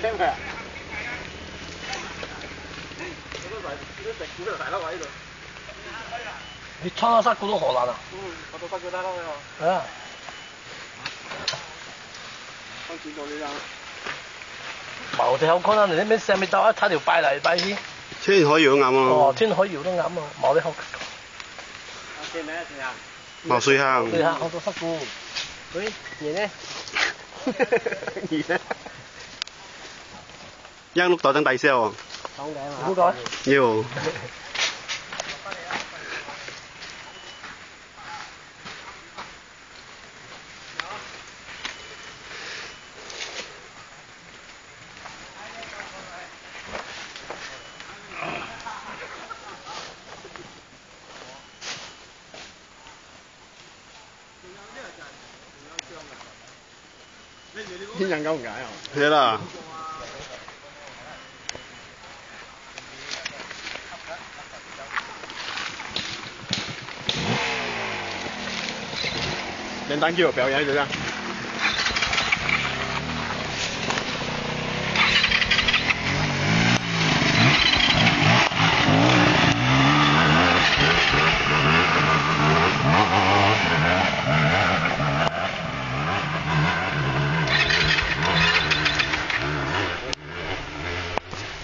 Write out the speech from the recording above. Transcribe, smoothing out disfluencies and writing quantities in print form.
聽佢啊！都食股就大粒位喺度。你穿咗塞股都河南啊？我到塞股得啦喎。係啊。開始做呢張。茅地口講啦，你啲咩石咪得一睇條拜嚟拜去。天海瑤都啱啊。哦，天海瑤都啱啊，茅地口。見咩時間？茅水坑。對啊，好多塞股。喂，你呢？你呢？一碌袋等抵消。講嘅嘛。估講。要。天人夠唔解啊？係啦。兩單肌肉表演就這樣。